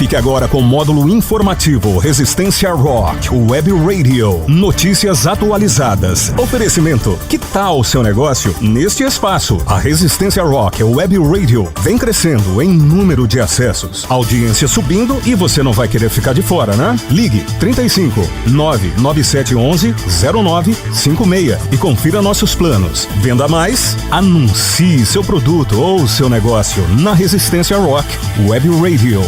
Fique agora com o módulo informativo Resistência Rock Web Radio. Notícias atualizadas. Oferecimento. Que tal o seu negócio? Neste espaço, a Resistência Rock Web Radio vem crescendo em número de acessos. Audiência subindo e você não vai querer ficar de fora, né? Ligue 35 99711 0956 e confira nossos planos. Venda mais? Anuncie seu produto ou seu negócio na Resistência Rock Web Radio.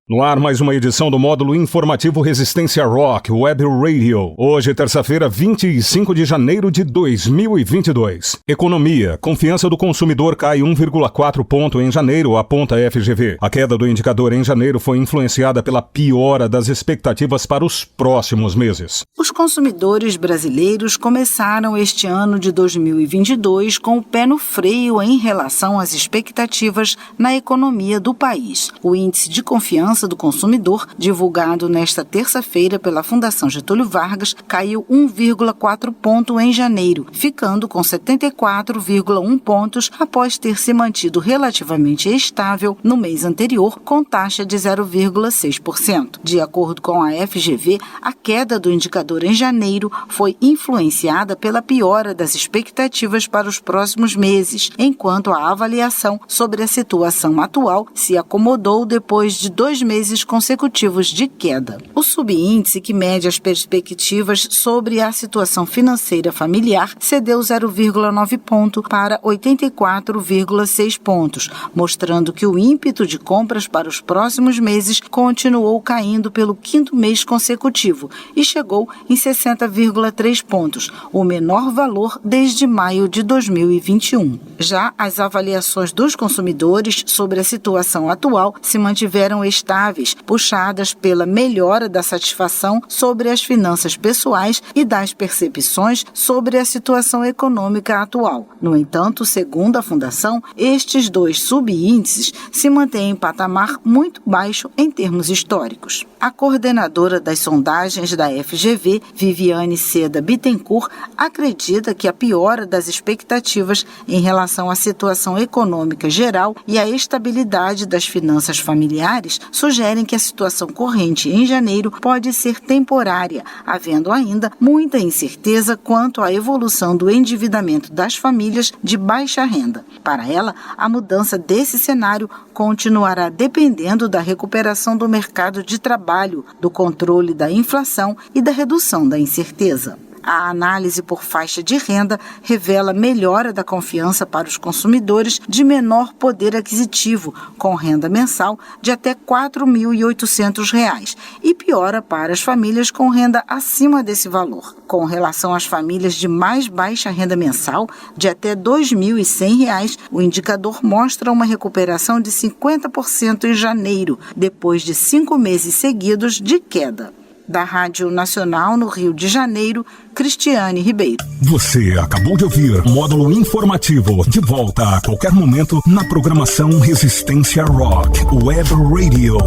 No ar, mais uma edição do módulo informativo Resistência Rock Web Radio. Hoje, terça-feira, 25 de janeiro de 2022. Economia. Confiança do consumidor cai 1,4 ponto em janeiro, aponta a FGV. A queda do indicador em janeiro foi influenciada pela piora das expectativas para os próximos meses. Os consumidores brasileiros começaram este ano de 2022 com o pé no freio em relação às expectativas na economia do país. O índice de confiança do consumidor, divulgado nesta terça-feira pela Fundação Getúlio Vargas, caiu 1,4 ponto em janeiro, ficando com 74,1 pontos após ter se mantido relativamente estável no mês anterior, com taxa de 0,6%. De acordo com a FGV, a queda do indicador em janeiro foi influenciada pela piora das expectativas para os próximos meses, enquanto a avaliação sobre a situação atual se acomodou depois de 2 meses consecutivos de queda. O subíndice, que mede as perspectivas sobre a situação financeira familiar, cedeu 0,9 ponto para 84,6 pontos, mostrando que o ímpeto de compras para os próximos meses continuou caindo pelo 5º mês consecutivo e chegou em 60,3 pontos, o menor valor desde maio de 2021. Já as avaliações dos consumidores sobre a situação atual se mantiveram estáveis, puxadas pela melhora da satisfação sobre as finanças pessoais e das percepções sobre a situação econômica atual. No entanto, segundo a Fundação, estes 2 subíndices se mantêm em patamar muito baixo em termos históricos. A coordenadora das sondagens da FGV, Viviane Seda Bittencourt, acredita que a piora das expectativas em relação à situação econômica geral e a estabilidade das finanças familiares sugerem que a situação corrente em janeiro pode ser temporária, havendo ainda muita incerteza quanto à evolução do endividamento das famílias de baixa renda. Para ela, a mudança desse cenário continuará dependendo da recuperação do mercado de trabalho, do controle da inflação e da redução da incerteza. A análise por faixa de renda revela melhora da confiança para os consumidores de menor poder aquisitivo, com renda mensal de até R$ 4.800, e piora para as famílias com renda acima desse valor. Com relação às famílias de mais baixa renda mensal, de até R$ 2.100, o indicador mostra uma recuperação de 50% em janeiro, depois de 5 meses seguidos de queda. Da Rádio Nacional no Rio de Janeiro, Cristiane Ribeiro. Você acabou de ouvir módulo informativo, de volta a qualquer momento na programação Resistência Rock Web Radio.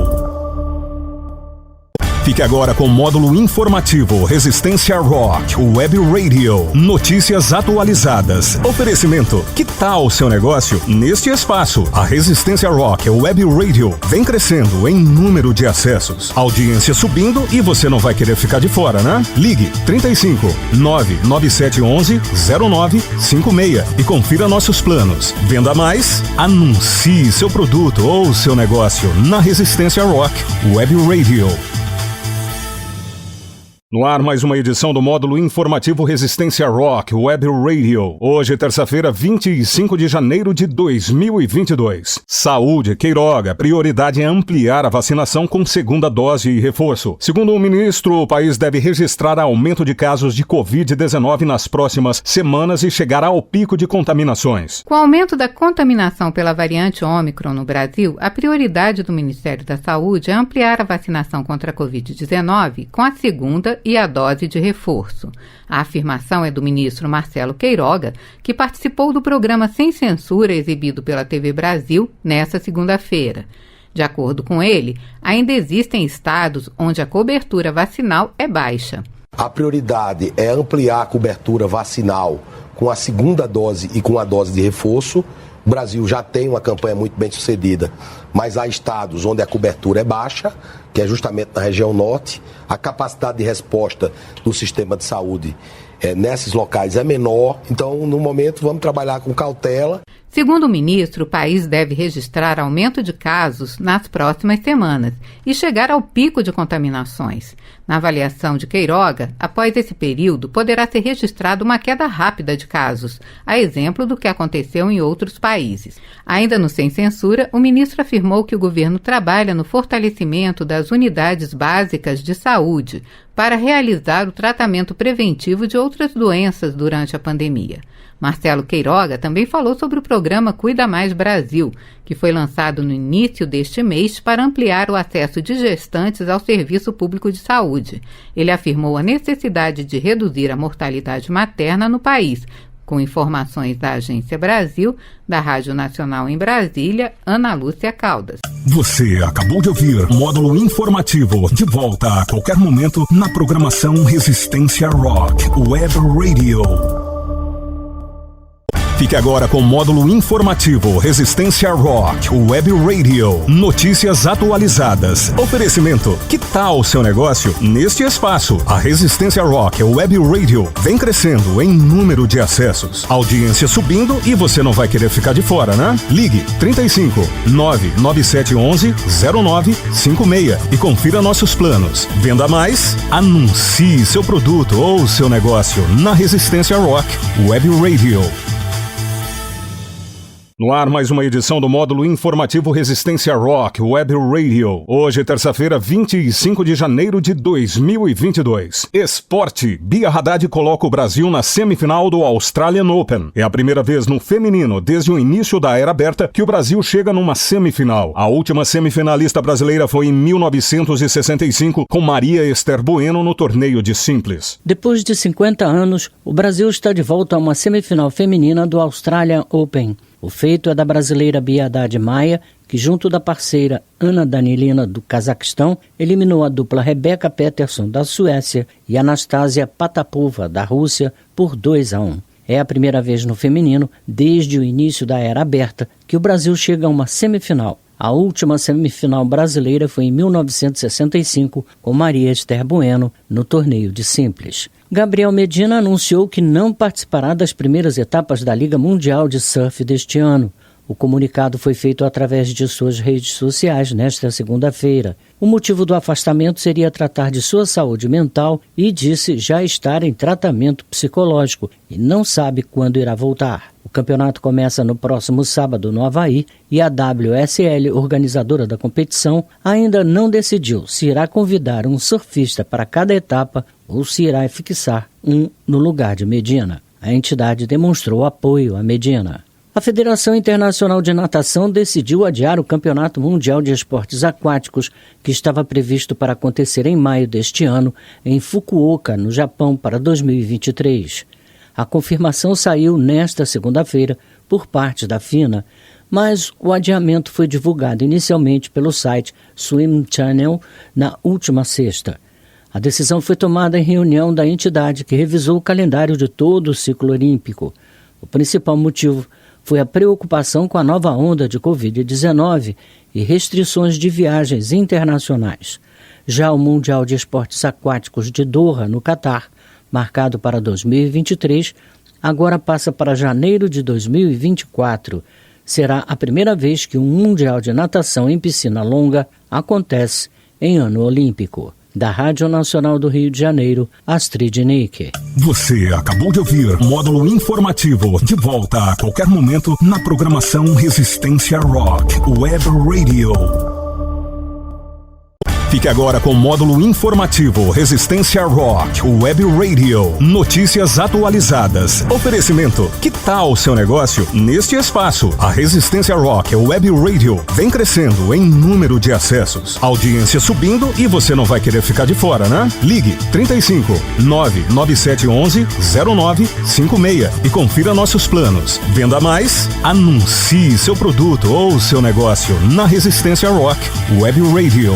Fique agora com o módulo informativo Resistência Rock Web Radio. Notícias atualizadas. Oferecimento. Que tal o seu negócio? Neste espaço, a Resistência Rock Web Radio vem crescendo em número de acessos. Audiência subindo e você não vai querer ficar de fora, né? Ligue 35 99711 0956 e confira nossos planos. Venda mais? Anuncie seu produto ou seu negócio na Resistência Rock Web Radio. No ar, mais uma edição do módulo informativo Resistência Rock Web Radio. Hoje, terça-feira, 25 de janeiro de 2022. Saúde, Queiroga. Prioridade é ampliar a vacinação com segunda dose e reforço. Segundo o ministro, o país deve registrar aumento de casos de Covid-19 nas próximas semanas e chegar ao pico de contaminações. Com o aumento da contaminação pela variante Ômicron no Brasil, a prioridade do Ministério da Saúde é ampliar a vacinação contra a Covid-19 com a segunda e a dose de reforço. A afirmação é do ministro Marcelo Queiroga, que participou do programa Sem Censura exibido pela TV Brasil nesta segunda-feira. De acordo com ele, ainda existem estados onde a cobertura vacinal é baixa. A prioridade é ampliar a cobertura vacinal com a segunda dose e com a dose de reforço, O Brasil já tem uma campanha muito bem sucedida, mas há estados onde a cobertura é baixa, que é justamente na região norte. A capacidade de resposta do sistema de saúde nesses locais é menor. Então, no momento, vamos trabalhar com cautela. Segundo o ministro, o país deve registrar aumento de casos nas próximas semanas e chegar ao pico de contaminações. Na avaliação de Queiroga, após esse período, poderá ser registrada uma queda rápida de casos, a exemplo do que aconteceu em outros países. Ainda no Sem Censura, o ministro afirmou que o governo trabalha no fortalecimento das unidades básicas de saúde para realizar o tratamento preventivo de outras doenças durante a pandemia. Marcelo Queiroga também falou sobre o programa Cuida Mais Brasil, que foi lançado no início deste mês para ampliar o acesso de gestantes ao serviço público de saúde. Ele afirmou a necessidade de reduzir a mortalidade materna no país. Com informações da Agência Brasil, da Rádio Nacional em Brasília, Ana Lúcia Caldas. Você acabou de ouvir Módulo Informativo, de volta a qualquer momento na programação Resistência Rock, Web Radio. Fique agora com o Módulo Informativo Resistência Rock, Web Radio. Notícias atualizadas. Oferecimento. Que tal o seu negócio neste espaço? A Resistência Rock, Web Radio, vem crescendo em número de acessos. Audiência subindo e você não vai querer ficar de fora, né? Ligue 35 99711 0956 e confira nossos planos. Venda mais? Anuncie seu produto ou seu negócio na Resistência Rock, Web Radio. No ar, mais uma edição do Módulo Informativo Resistência Rock, Web Radio. Hoje, terça-feira, 25 de janeiro de 2022. Esporte. Bia Haddad coloca o Brasil na semifinal do Australian Open. É a primeira vez no feminino, desde o início da era aberta, que o Brasil chega numa semifinal. A última semifinalista brasileira foi em 1965, com Maria Esther Bueno no torneio de simples. Depois de 50 anos, o Brasil está de volta a uma semifinal feminina do Australian Open. O feito é da brasileira Bia Haddad Maia, que junto da parceira Ana Danilina do Cazaquistão, eliminou a dupla Rebeca Peterson da Suécia e Anastasia Patapova da Rússia por 2-1. É a primeira vez no feminino, desde o início da era aberta, que o Brasil chega a uma semifinal. A última semifinal brasileira foi em 1965, com Maria Esther Bueno no torneio de simples. Gabriel Medina anunciou que não participará das primeiras etapas da Liga Mundial de Surf deste ano. O comunicado foi feito através de suas redes sociais nesta segunda-feira. O motivo do afastamento seria tratar de sua saúde mental e disse já estar em tratamento psicológico e não sabe quando irá voltar. O campeonato começa no próximo sábado no Havaí e a WSL, organizadora da competição, ainda não decidiu se irá convidar um surfista para cada etapa ou se irá fixar um no lugar de Medina. A entidade demonstrou apoio a Medina. A Federação Internacional de Natação decidiu adiar o Campeonato Mundial de Esportes Aquáticos, que estava previsto para acontecer em maio deste ano, em Fukuoka, no Japão, para 2023. A confirmação saiu nesta segunda-feira por parte da FINA, mas o adiamento foi divulgado inicialmente pelo site Swim Channel na última sexta. A decisão foi tomada em reunião da entidade que revisou o calendário de todo o ciclo olímpico. O principal motivo foi a preocupação com a nova onda de Covid-19 e restrições de viagens internacionais. Já o Mundial de Esportes Aquáticos de Doha, no Catar, marcado para 2023, agora passa para janeiro de 2024. Será a primeira vez que um Mundial de Natação em piscina longa acontece em ano olímpico. Da Rádio Nacional do Rio de Janeiro, Astrid Nick. Você acabou de ouvir Módulo Informativo, de volta a qualquer momento na programação Resistência Rock, Web Radio. Fique agora com o Módulo Informativo Resistência Rock, Web Radio. Notícias atualizadas. Oferecimento. Que tal o seu negócio neste espaço? A Resistência Rock, Web Radio, vem crescendo em número de acessos. Audiência subindo e você não vai querer ficar de fora, né? Ligue 35 99711 0956 e confira nossos planos. Venda mais? Anuncie seu produto ou seu negócio na Resistência Rock, Web Radio.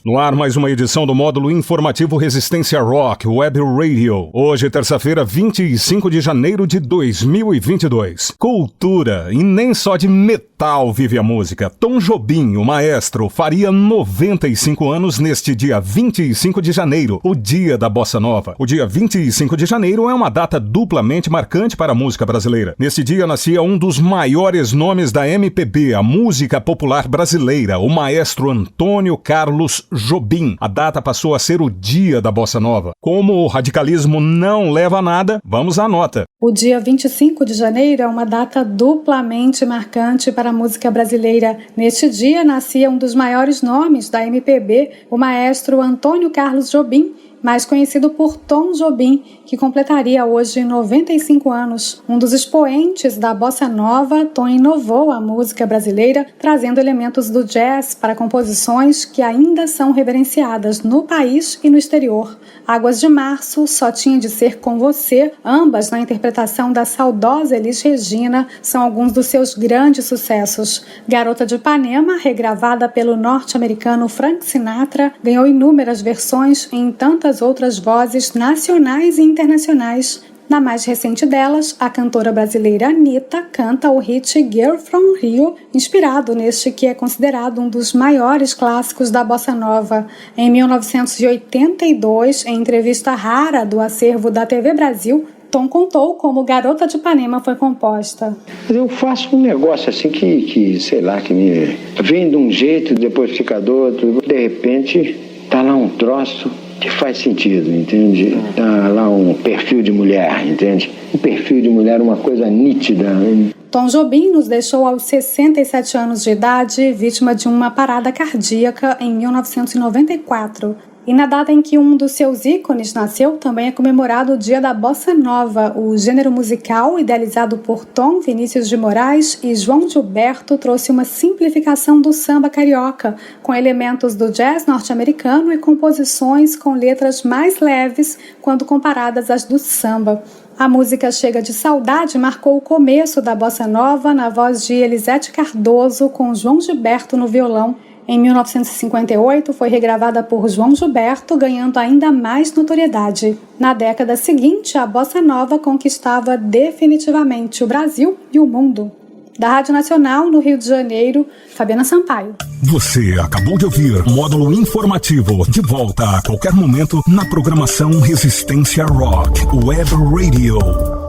No ar, mais uma edição do módulo informativo Resistência Rock, Web Radio. Hoje, terça-feira, 25 de janeiro de 2022. Cultura, e nem só de metal vive a música. Tom Jobim, o maestro, faria 95 anos neste dia 25 de janeiro, o dia da Bossa Nova. O dia 25 de janeiro é uma data duplamente marcante para a música brasileira. Neste dia nascia um dos maiores nomes da MPB, a música popular brasileira, o maestro Antônio Carlos Jobim. A data passou a ser o dia da Bossa Nova. Como o radicalismo não leva a nada, vamos à nota. O dia 25 de janeiro é uma data duplamente marcante para a música brasileira. Neste dia nascia um dos maiores nomes da MPB, o maestro Antônio Carlos Jobim, mais conhecido por Tom Jobim, que completaria hoje 95 anos. Um dos expoentes da Bossa Nova, Tom inovou a música brasileira, trazendo elementos do jazz para composições que ainda são reverenciadas no país e no exterior. Águas de Março, Só Tinha de Ser Com Você, ambas na interpretação da saudosa Elis Regina, são alguns dos seus grandes sucessos. Garota de Ipanema, regravada pelo norte-americano Frank Sinatra, ganhou inúmeras versões em tantas outras vozes nacionais e internacionais. Na mais recente delas, a cantora brasileira Anitta canta o hit Girl From Rio, inspirado neste que é considerado um dos maiores clássicos da Bossa Nova. Em 1982, em entrevista rara do acervo da TV Brasil, Tom contou como Garota de Ipanema foi composta. Eu faço um negócio assim que sei lá, que me vem de um jeito, depois fica do outro, de repente tá lá um troço que faz sentido, entende? Tá lá um perfil de mulher, entende? Um perfil de mulher, uma coisa nítida. Tom Jobim nos deixou aos 67 anos de idade, vítima de uma parada cardíaca em 1994. E na data em que um dos seus ícones nasceu, também é comemorado o Dia da Bossa Nova. O gênero musical, idealizado por Tom Vinícius de Moraes e João Gilberto, trouxe uma simplificação do samba carioca, com elementos do jazz norte-americano e composições com letras mais leves quando comparadas às do samba. A música Chega de Saudade marcou o começo da Bossa Nova na voz de Elisete Cardoso, com João Gilberto no violão. Em 1958, foi regravada por João Gilberto, ganhando ainda mais notoriedade. Na década seguinte, a Bossa Nova conquistava definitivamente o Brasil e o mundo. Da Rádio Nacional, no Rio de Janeiro, Fabiana Sampaio. Você acabou de ouvir Módulo Informativo, de volta a qualquer momento na programação Resistência Rock, Web Radio.